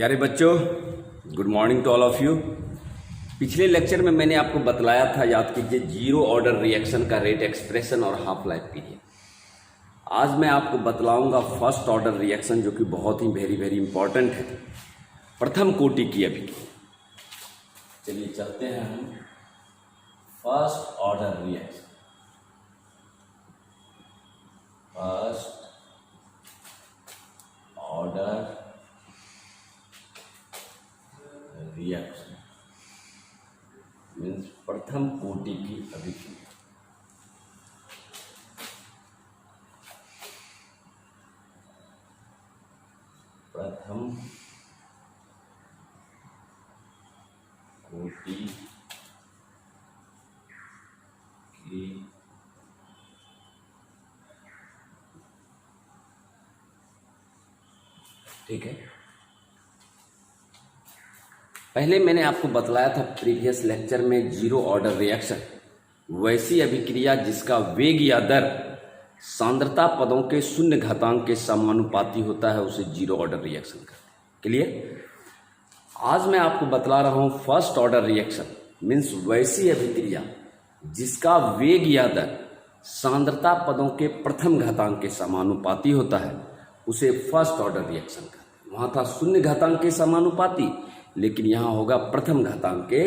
प्यारे बच्चों, good morning to all of you. पिछले लेक्चर में मैंने आपको बतलाया था, याद कीजिए, जीरो ऑर्डर रिएक्शन का रेट एक्सप्रेशन और हाफ लाइफ पीरियड। आज मैं आपको बतलाऊंगा फर्स्ट ऑर्डर रिएक्शन, जो कि बहुत ही वेरी इंपॉर्टेंट है, प्रथम कोटि की अभिक्रिया। चलिए चलते हैं हम first order reaction. First order reaction means प्रथम कोटि की अभिक्रिया। प्रथम कोटि की ठीक है। पहले मैंने आपको बतलाया था प्रीवियस लेक्चर में, जीरो ऑर्डर रिएक्शन वैसी अभिक्रिया जिसका वेग या दर सांद्रता पदों के शून्य घातांक के समानुपाती होता है, उसे जीरो ऑर्डर रिएक्शन कहते हैं। क्लियर? आज मैं आपको बतला रहा हूं फर्स्ट ऑर्डर रिएक्शन मीन्स वैसी अभिक्रिया जिसका वेग या दर सांद्रता पदों के प्रथम घातांक के समानुपाती होता है, उसे फर्स्ट ऑर्डर रिएक्शन कहते हैं। वहां था शून्य घातांक के समानुपाती, लेकिन यहां होगा प्रथम घातांक के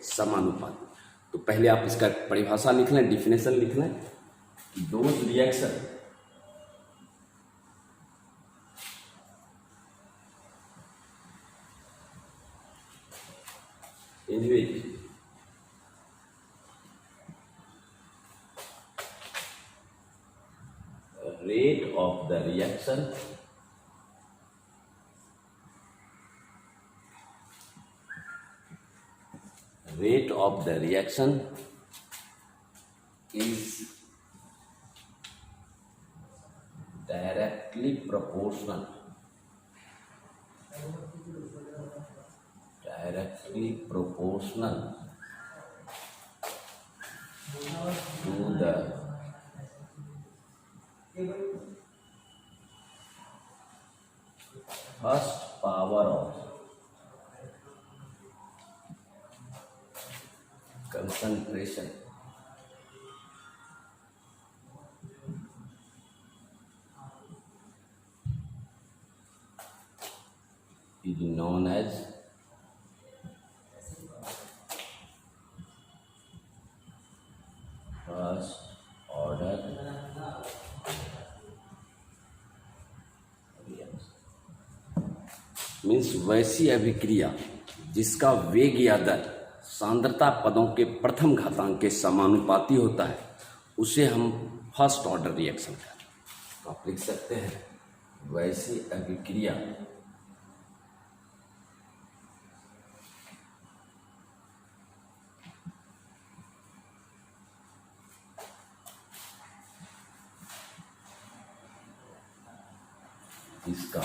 समानुपाती। तो पहले आप इसका परिभाषा लिख लें, डिफिनेशन लिख लें कि those reaction in which rate of the reaction is directly proportional to the first power of concentration is known as first order reaction। Means वैसी अभिक्रिया जिसका वेग या दर सांद्रता पदों के प्रथम घातांक के समानुपाती होता है, उसे हम फर्स्ट ऑर्डर रिएक्शन कहते हैं। तो आप लिख सकते हैं वैसी अभिक्रिया इसका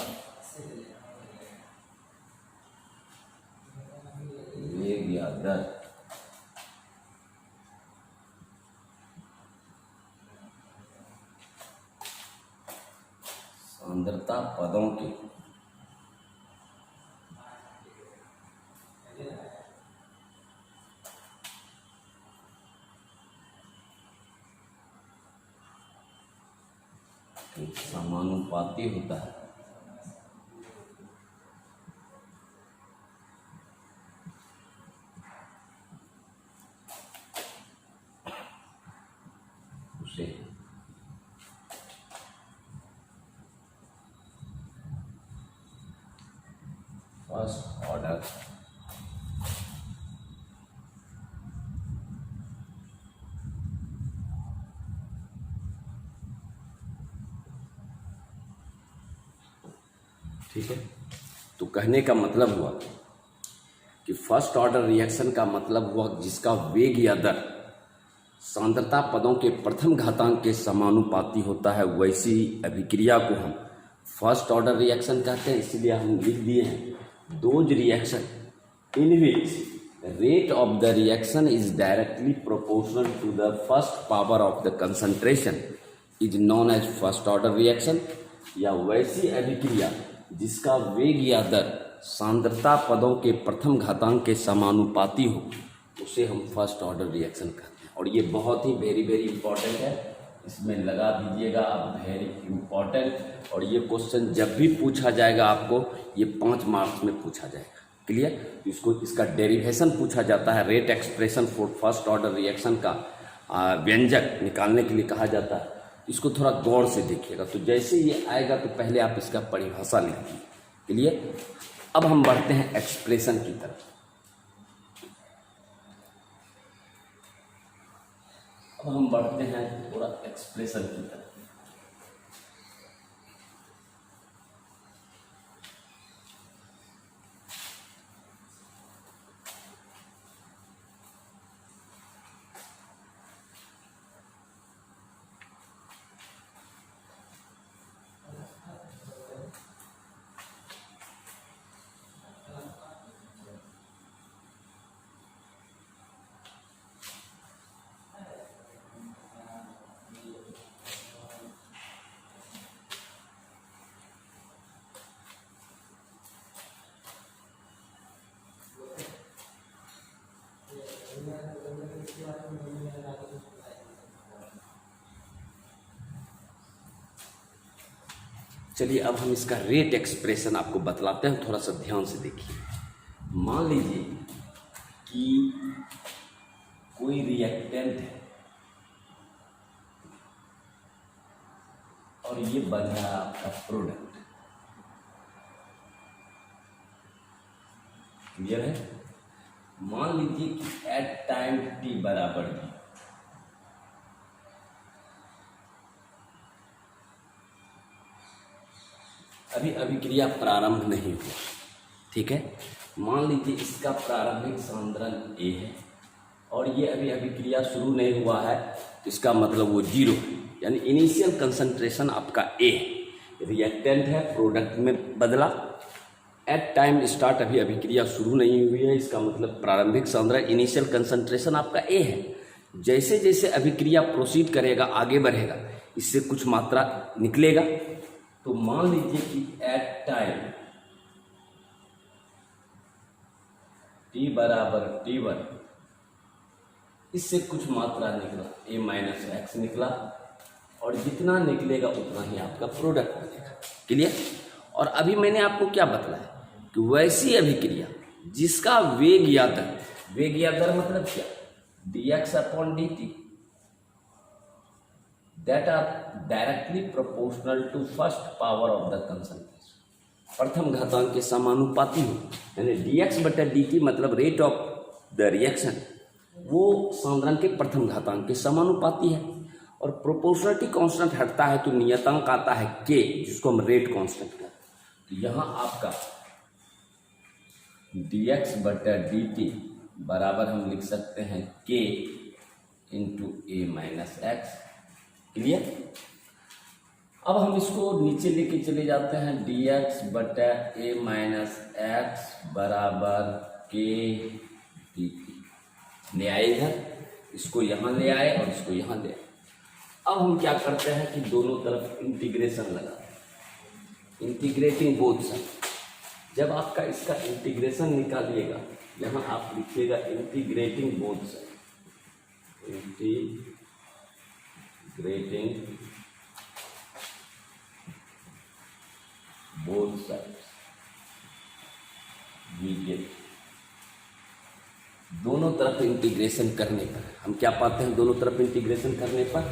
वेग या दर सांद्रता पदों के समानुपाती होता है, उसे फर्स्ट ऑर्डर ठीक है। तो कहने का मतलब हुआ कि फर्स्ट ऑर्डर रिएक्शन का मतलब हुआ जिसका वेग या दर सांद्रता पदों के प्रथम घातांक के समानुपाती होता है, वैसी अभिक्रिया को हम फर्स्ट ऑर्डर रिएक्शन कहते हैं। इसलिए हम लिख दिए हैं those reaction in which rate of the reaction is directly proportional to the first power of the concentration is known as first order reaction, या वैसी अभिक्रिया जिसका वेग या दर सांद्रता पदों के प्रथम घातांक के समानुपाती हो उसे हम फर्स्ट ऑर्डर रिएक्शन कहते हैं। और ये बहुत ही वेरी वेरी इंपॉर्टेंट है, इसमें लगा दीजिएगा आप वेरी इंपॉर्टेंट। और ये क्वेश्चन जब भी पूछा जाएगा आपको ये 5 मार्क्स में पूछा जाएगा। क्लियर? इसको इसका डेरिवेशन पूछा जाता है, rate expression for first order reaction का व्यंजक निकालने के लिए कहा जाता है। इसको थोड़ा गौर से देखिएगा। तो जैसे ये आएगा तो पहले आप इसका परिभाषा लिखिए। क्लियर? अब हम बढ़ते हैं एक्सप्रेशन की तरफ। अब हम बढ़ते हैं थोड़ा एक्सप्रेशन की तरफ। चलिए अब हम इसका रेट एक्सप्रेशन आपको बतलाते हैं, थोड़ा सा ध्यान से देखिए। मान लीजिए कि कोई रिएक्टेंट है और ये बन रहा है आपका प्रोडक्ट। क्लियर है? मान लीजिए कि एट टाइम t बराबर d अभी अभिक्रिया प्रारंभ नहीं हुआ। ठीक है? मान लीजिए इसका प्रारंभिक सांद्रण A है और ये अभी अभिक्रिया शुरू नहीं हुआ है, तो इसका मतलब वो 0 है, यानी इनिशियल कंसंट्रेशन आपका A है। रिएक्टेंट है, प्रोडक्ट में बदला, एट टाइम स्टार्ट अभी अभिक्रिया शुरू नहीं हुई है, इसका मतलब प्रारंभिक सांद्रण इनिशियल कंसंट्रेशन आपका A है। जैसे जैसे अभिक्रिया प्रोसीड करेगा, आगे बढ़ेगा, इससे कुछ मात्रा निकलेगा। तो मान लीजिए कि एट टाइम t बराबर t1 इससे कुछ मात्रा निकला, a माइनस एक्स निकला, और जितना निकलेगा उतना ही आपका प्रोडक्ट बनेगा। क्लियर? और अभी मैंने आपको क्या बतलाया कि वैसी अभिक्रिया जिसका वेग या दर मतलब क्या, dx upon dt that are directly proportional to first power of the concentration, प्रथम घातांक के समानुपाती हो, यानी dx बटा dt मतलब रेट ऑफ द रिएक्शन वो सांद्रण के प्रथम घातांक के समानुपाती है। और प्रोपोर्शनलिटी कांस्टेंट हटता है तो नियतांक आता है k, जिसको हम रेट कांस्टेंट कहते हैं। तो यहाँ आपका dx बटा dt बराबर हम लिख सकते हैं k into a minus x. Clear? अब हम इसको नीचे लेके चले जाते हैं, dx बटा a माइनस एक्स बराबर k dt। ले आए इधर, इसको यहाँ ले आए और इसको यहाँ ले आए। अब हम क्या करते हैं कि दोनों तरफ इंटीग्रेशन लगाते हैं, इंटीग्रेटिंग बोथ साइड। जब आपका इसका इंटीग्रेशन निकालिएगा, यहाँ आप लिखिएगा integrating both side, integrating both side, दोनों तरफ इंटीग्रेशन करने पर हम क्या पाते हैं, दोनों तरफ इंटीग्रेशन करने पर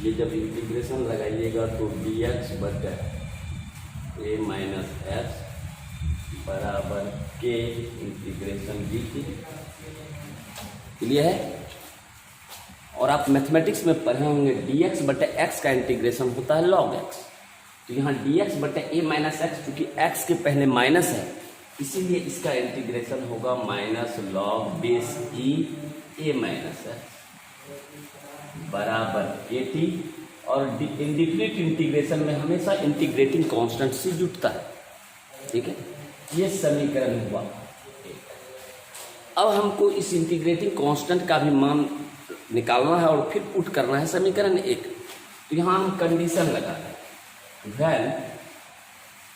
ये जब इंटीग्रेशन लगाइएगा तो dx बटा a माइनस एक्स बराबर k इंटीग्रेशन dt। क्लियर है? और आप मैथमेटिक्स में पढ़े होंगे dx बटे x का इंटीग्रेशन होता है log x। तो यहाँ dx बटे a माइनस एक्स, चूंकि x के पहले माइनस है इसीलिए इसका इंटीग्रेशन होगा minus log base e a minus x बराबर kt। और इंडिफिनिट इंटीग्रेशन में हमेशा इंटीग्रेटिंग कांस्टेंट से जुटता है। ठीक है? ये समीकरण हुआ। अब हमको इस इंटीग्रेटिंग कांस्टेंट का भी मान निकालना है और फिर पुट करना है समीकरण 1। तो यहाँ हम कंडीशन लगा रहे हैं, व्हेन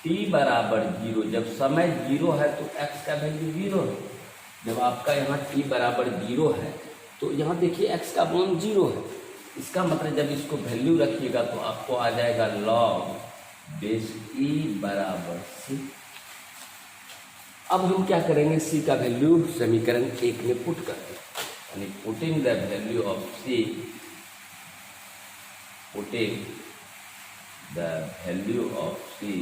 टी बराबर जीरो, जब समय जीरो है तो एक्स का वैल्यू जीरो है। जब आपका यहाँ टी बराबर जीरो है तो यहाँ देखिए एक्स का मान जीरो है। इसका मतलब जब इसको वैल्यू रखिएगा तो आपको आ जाएगा लॉग बेस ई बराबर सी। अब हम क्या करेंगे, सी का वैल्यू समीकरण 1 में पुट कर दें, यानी putting the value of C, putting the value of C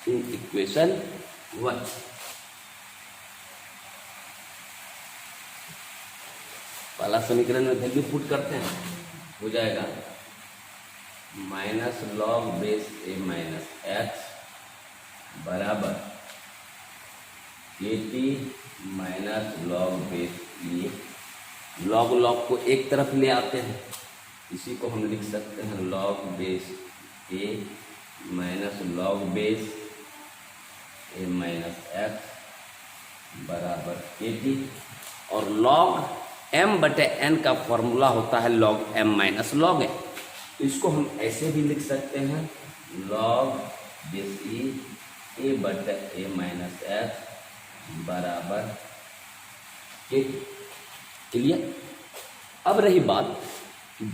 in equation 1। पहला समीकरण में वैल्यू पुट करते हैं, हो जाएगा माइनस लॉग बेस ए माइनस एक्स बराबर के टी माइनस लॉग बेस ए। लॉग लॉग को एक तरफ ले आते हैं, इसी को हम लिख सकते हैं लॉग बेस ए माइनस लॉग बेस ए माइनस एक्स बराबर के टी। और लॉग m बटे n का फॉर्मूला होता है log m minus log n, तो इसको हम ऐसे भी लिख सकते हैं लॉग बेस ए बटे ए माइनस एक्स बराबर के। क्लियर। अब रही बात,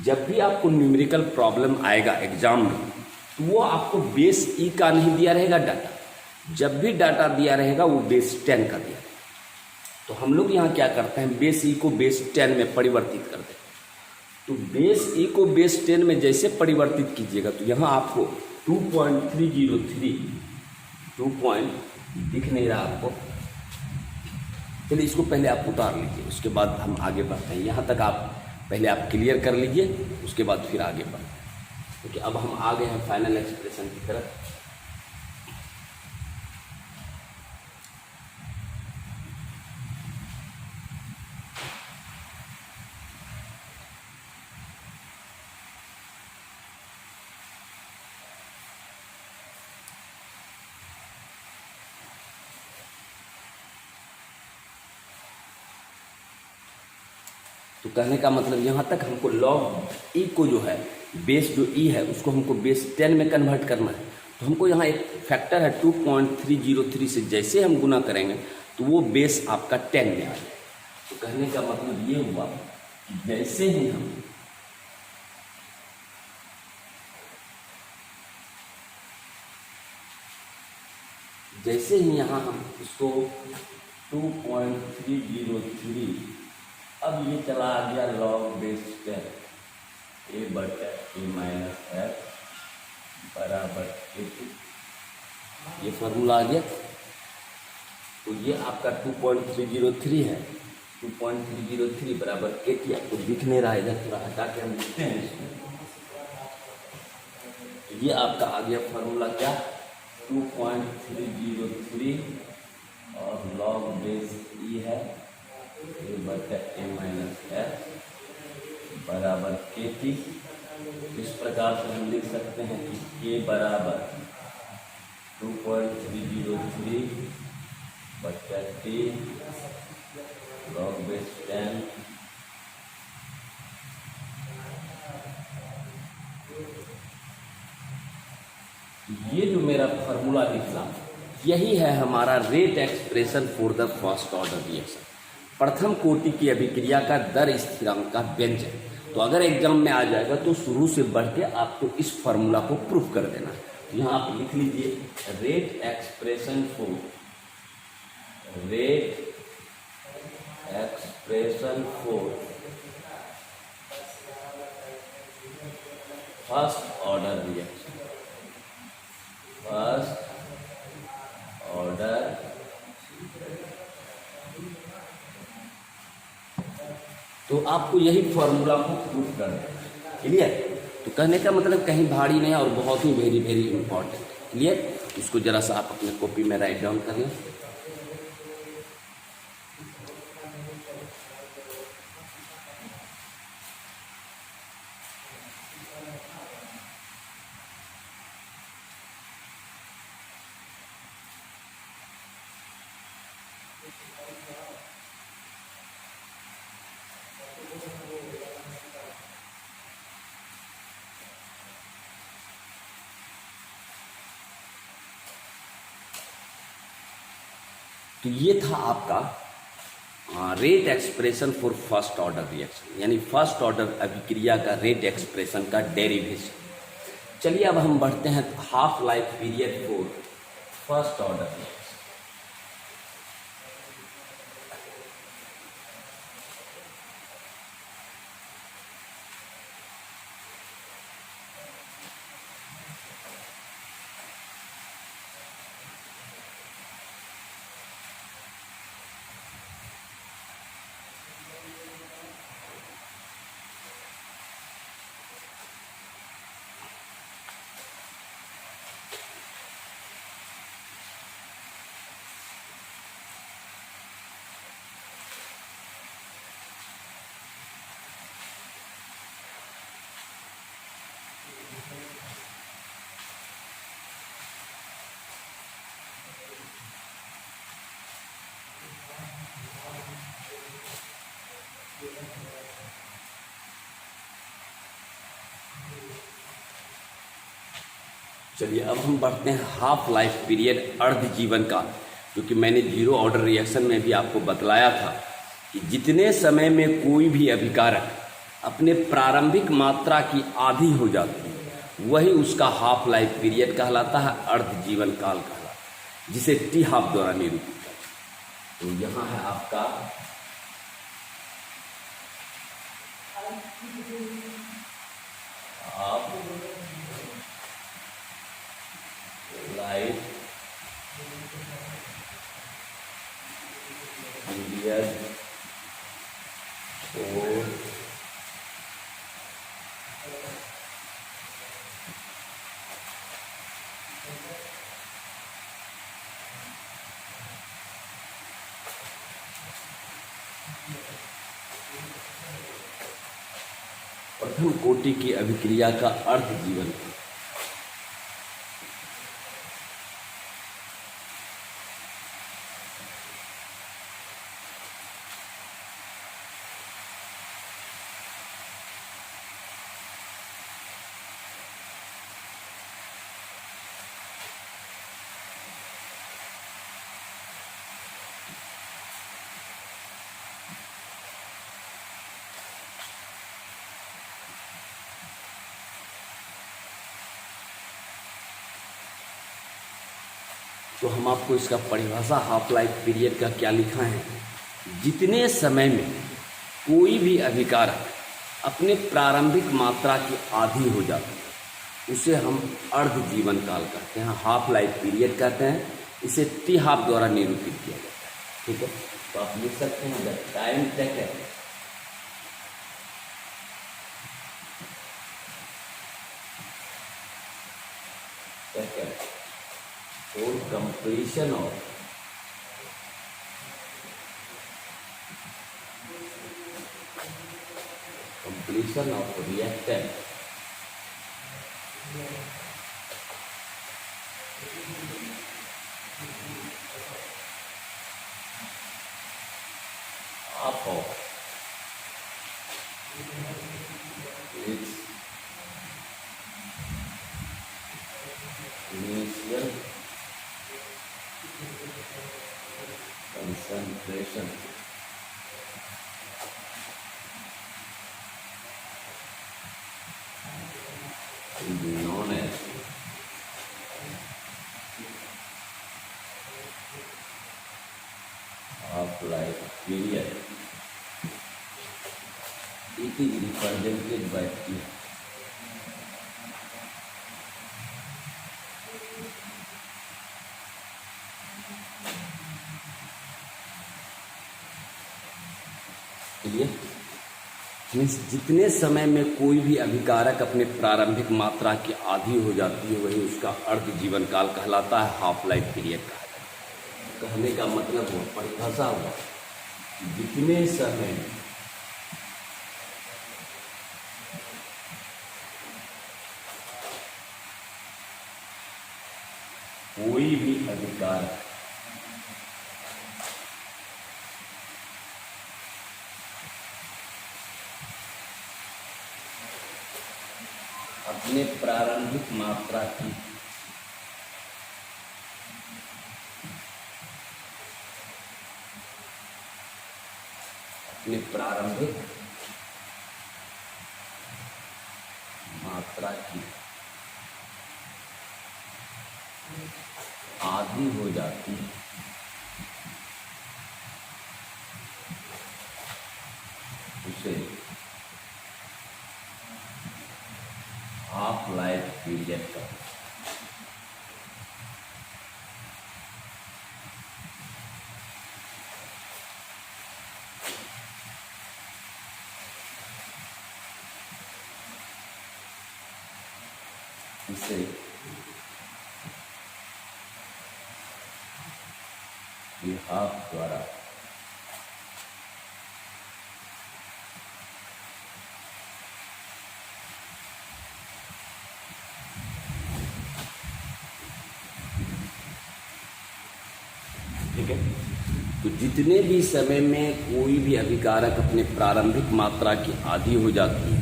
जब भी आपको न्यूमेरिकल प्रॉब्लम आएगा एग्जाम में तो वो आपको बेस ई का नहीं दिया रहेगा डाटा, जब भी डाटा दिया रहेगा वो बेस 10 का दिया। तो हम लोग यहाँ क्या करते हैं, बेस ई को बेस 10 में परिवर्तित करते हैं। तो बेस ई को बेस 10 में जैसे परिवर्तित कीजिएगा तो यहाँ आपको 2.303 दिख नहीं रहा आपको। चलिए इसको पहले आप उतार लीजिए, उसके बाद हम आगे बढ़ते हैं। यहाँ तक आप पहले आप क्लियर कर लीजिए, उसके बाद फिर आगे बढ़ते हैं, क्योंकि अब हम आ गए हैं फाइनल एक्सप्रेशन की तरफ। तो कहने का मतलब यहाँ तक हमको लॉग ई को जो है बेस जो ई है उसको हमको बेस 10 में कन्वर्ट करना है। तो हमको यहाँ एक फैक्टर है 2.303 से जैसे हम गुना करेंगे तो वो बेस आपका 10 में आ जाए। तो कहने का मतलब ये हुआ कि जैसे ही यहाँ हम इसको 2.303, अब ये चला आ गया लॉग बेस 10 ए बटे ए माइनस एक्स बराबर ए। ये फॉर्मूला आ गया। तो ये आपका 2.303 है, 2.303 बराबर ए टी। आपको दिख नहीं रहा है, इधर थोड़ा हटा के हम लिखते हैं इसको। तो ये आपका आ गया फॉर्मूला क्या, 2.303 और लॉग बेस ई है ए बटे ए माइनस एक्स बराबर के टी। इस प्रकार से हम लिख सकते हैं कि के बराबर 2.303 बटे टी लॉग बेस 10 ये जो मेरा फॉर्मूला निकला यही है हमारा rate expression for the first order reaction, प्रथम कोटि की अभिक्रिया का दर स्थिरांक का व्यंजक। तो अगर एग्जाम में आ जाएगा तो शुरू से बढ़ के आपको इस फॉर्मूला को प्रूफ कर देना है। तो यहाँ आप लिख लीजिए rate expression for first order reaction, first order तो आपको यही फॉर्मूला को प्रूफ करना है। क्लियर। तो कहने का मतलब कहीं भारी नहीं और बहुत ही वेरी वेरी इंपॉर्टेंट। क्लियर। इसको जरा सा आप अपने कॉपी में राइट डाउन कर लें। तो ये था आपका rate expression for first order reaction, यानी फर्स्ट ऑर्डर अभिक्रिया का रेट एक्सप्रेशन का डेरिवेशन। चलिए अब हम बढ़ते हैं half life period for first order reaction. चलिए अब हम बढ़ते हैं हाफ लाइफ पीरियड अर्ध जीवन का, क्योंकि मैंने जीरो ऑर्डर रिएक्शन में भी आपको बतलाया था कि जितने समय में कोई भी अभिकारक अपने प्रारंभिक मात्रा की आधी हो जाती है वही उसका हाफ लाइफ पीरियड कहलाता है, अर्ध जीवन काल कहलाता है, जिसे टी हाफ द्वारा निरूपित करते हैं। तो यहाँ है आपका हाफ लाइफ पीरियड फॉर प्रथम कोटि की अभिक्रिया का अर्ध जीवन। तो हम आपको इसका परिभाषा हाफ लाइफ पीरियड का क्या लिखा है, जितने समय में कोई भी अभिकारक अपने प्रारंभिक मात्रा की आधी हो जाती है उसे हम अर्ध जीवन काल कहते हैं, हाफ लाइफ पीरियड कहते हैं। इसे टी हाफ द्वारा निरूपित किया जाता है। ठीक है, तो आप लिख सकते हैं the time taken for completion of reactant of its initial concentration is known as half-life period. It is represented by T. Means जितने समय में कोई भी अभिकारक अपने प्रारंभिक मात्रा की आधी हो जाती है वही उसका अर्ध जीवन काल कहलाता है, हाफ लाइफ पीरियड कहा जाता है। कहने का मतलब हुआ, परिभाषा हुआ, जितने समय कोई भी अभिकारक अपने प्रारंभिक मात्रा की अपने प्रारंभिक मात्रा की आधी हो जाती है, उसे हाफ लाइफ पीरियड का इसे हाफ द्वारा ठीक है। तो जितने भी समय में कोई भी अभिकारक अपने प्रारंभिक मात्रा की आधी हो जाती है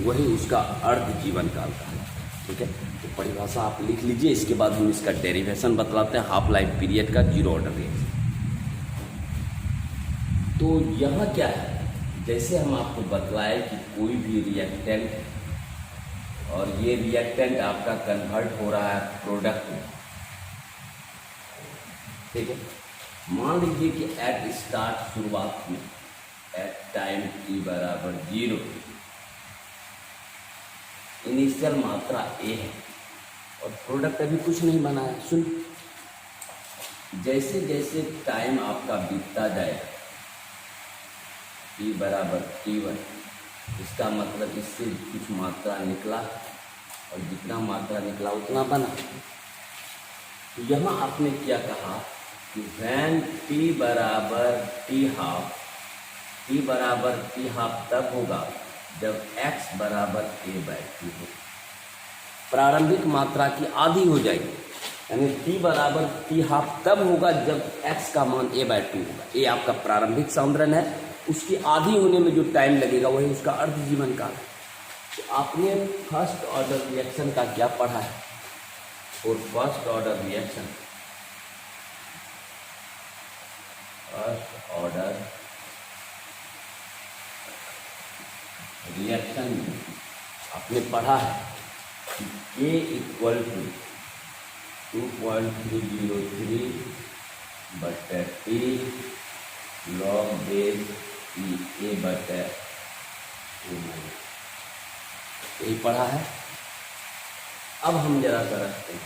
वही उसका अर्ध जीवन काल का है। ठीक है, तो परिभाषा आप लिख लीजिए, इसके बाद हम इसका डेरिवेशन बतलाते हैं हाफ लाइफ पीरियड का जीरो ऑर्डर रिएक्शन। तो यहाँ क्या है, जैसे हम आपको बतलाए कि कोई भी रिएक्टेंट और ये रिएक्टेंट आपका कन्वर्ट हो रहा है प्रोडक्ट में। ठीक है, मान लीजिए कि एट स्टार्ट शुरुआत में एट टाइम t बराबर 0 इनिशियल मात्रा a है और प्रोडक्ट अभी कुछ नहीं बना है। सुन, जैसे जैसे टाइम आपका बीतता जाएगा t बराबर t1, इसका मतलब इससे कुछ मात्रा निकला और जितना मात्रा निकला उतना बना। तो यहाँ आपने क्या कहा कि वैन t बराबर t हाफ तब होगा जब x बराबर a/2 हो, प्रारंभिक मात्रा की आधी हो जाएगी। यानी t बराबर t हाफ तब होगा जब x का मान a/2 होगा। a आपका प्रारंभिक सांद्रण है, उसकी आधी होने में जो टाइम लगेगा वही उसका अर्ध जीवन काल है। तो आपने फर्स्ट ऑर्डर रिएक्शन का क्या पढ़ा है? और फर्स्ट ऑर्डर रिएक्शन में आपने पढ़ा है कि K इक्वल टू 2.303 बटे T लॉग बेस A बटे यही पढ़ा है। अब हम जरा सा रखते हैं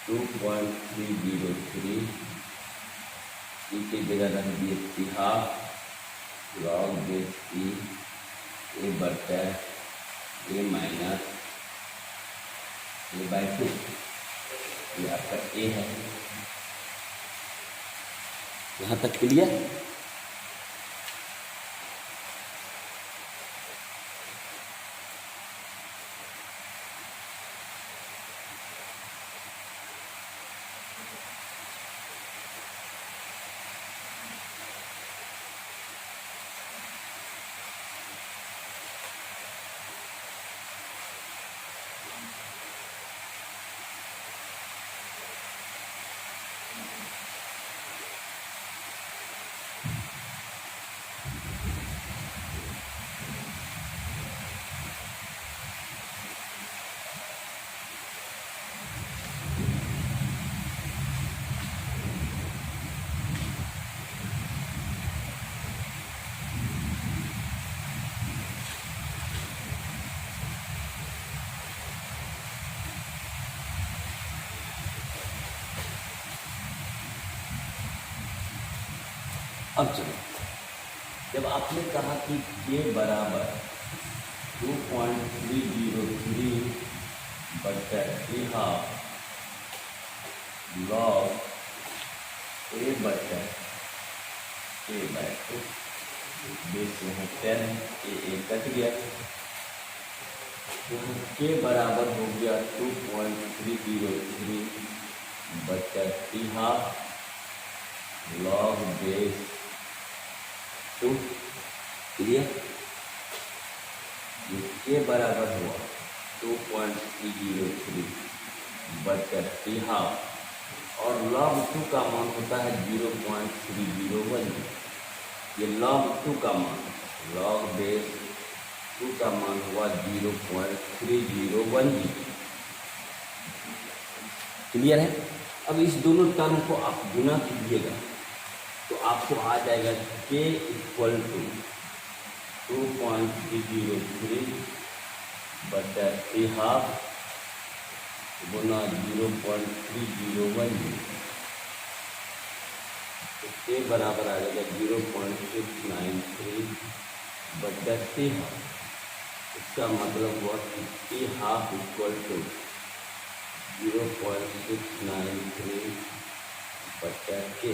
2.303 के जगह रख दिए T half log base A बटे A माइनस A/2, ये आपका A है। यहाँ तक क्लियर? अब चलो, जब आपने कहा कि K बराबर 2.303 बटे T हाफ लॉग A बटे A/2, बेस यहाँ 10 A कट गया, तो K बराबर हो गया 2.303 बटे T half log base 2। Clear? K बराबर हुआ 2.303 बटे T हाफ और log 2 का मान होता है 0.301। ये log 2 का मान, log बेस 2 का मान हुआ 0.3010। क्लियर है। अब इस दोनों टर्म को आप गुना कीजिएगा तो आपको आ जाएगा k इक्वल टू 2.303 बटा a हाफ गुना 0.3010, तो के बराबर आ जाएगा 0.693 बटा a हाफ। इसका मतलब हुआ कि a हाफ इक्वल टू 0.693 बटा के।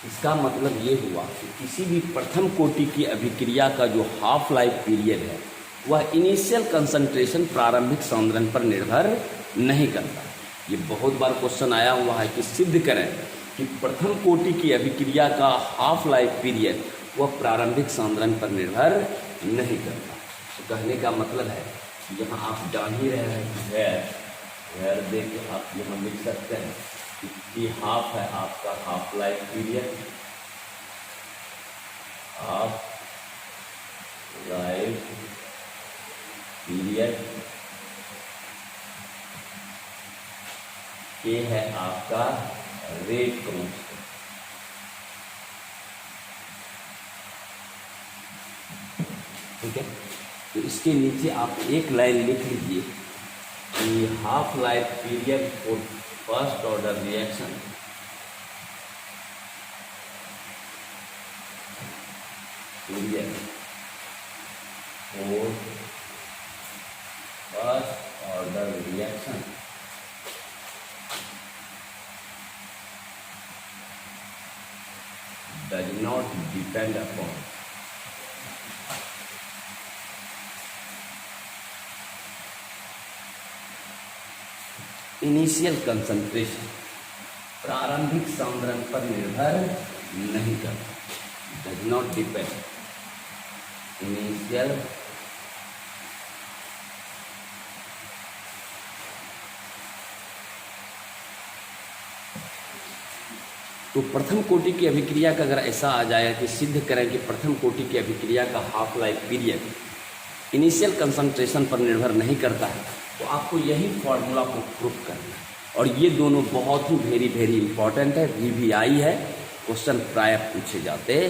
इसका मतलब ये हुआ कि किसी भी प्रथम कोटि की अभिक्रिया का जो हाफ लाइफ पीरियड है वह इनिशियल कंसंट्रेशन प्रारंभिक सांद्रण पर निर्भर नहीं करता। ये बहुत बार क्वेश्चन आया हुआ है कि सिद्ध करें कि प्रथम कोटि की अभिक्रिया का हाफ लाइफ पीरियड वह प्रारंभिक सांद्रण पर निर्भर नहीं करता। तो कहने का मतलब है कि यहाँ आप जान ही रहे हैं कि है दे के आप यहाँ लिख सकते हैं कि हाफ है आपका half life period, half life period, ये है आपका रेट कांस्टेंट। ठीक है, तो इसके नीचे आप एक लाइन लिख लीजिए कि half life period for first order reaction period for first order reaction does not depend upon initial concentration, प्रारंभिक सांद्रण पर निर्भर नहीं करता। डज नॉट डिपेंड इनिशियल तो प्रथम कोटि की अभिक्रिया का अगर ऐसा आ जाए कि सिद्ध करें कि प्रथम कोटि की अभिक्रिया का half life period initial concentration पर निर्भर नहीं करता है तो आपको यही फॉर्मूला को प्रूफ करना है। और ये दोनों बहुत ही वेरी इंपॉर्टेंट है, VVI है, क्वेश्चन प्राय पूछे जाते।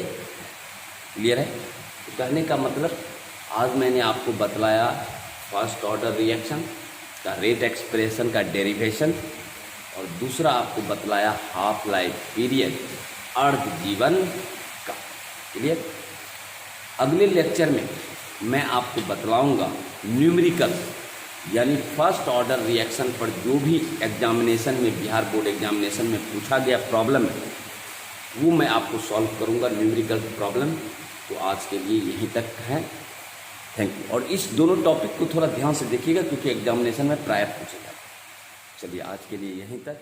क्लियर है। तो कहने का मतलब आज मैंने आपको बतलाया फर्स्ट ऑर्डर रिएक्शन का रेट एक्सप्रेशन का डेरिवेशन और दूसरा आपको बतलाया हाफ लाइफ पीरियड अर्ध जीवन का। क्लियर। अगले लेक्चर में मैं आपको बतलाऊंगा न्यूमेरिकल यानी फर्स्ट ऑर्डर रिएक्शन पर जो भी एग्जामिनेशन में बिहार बोर्ड एग्जामिनेशन में पूछा गया प्रॉब्लम है वो मैं आपको सॉल्व करूंगा न्यूमेरिकल प्रॉब्लम। तो आज के लिए यहीं तक है। Thank you. और इस दोनों टॉपिक को थोड़ा ध्यान से देखिएगा क्योंकि एग्जामिनेशन में प्राय पूछे जाते हैं। चलिए आज के लिए यहीं तक।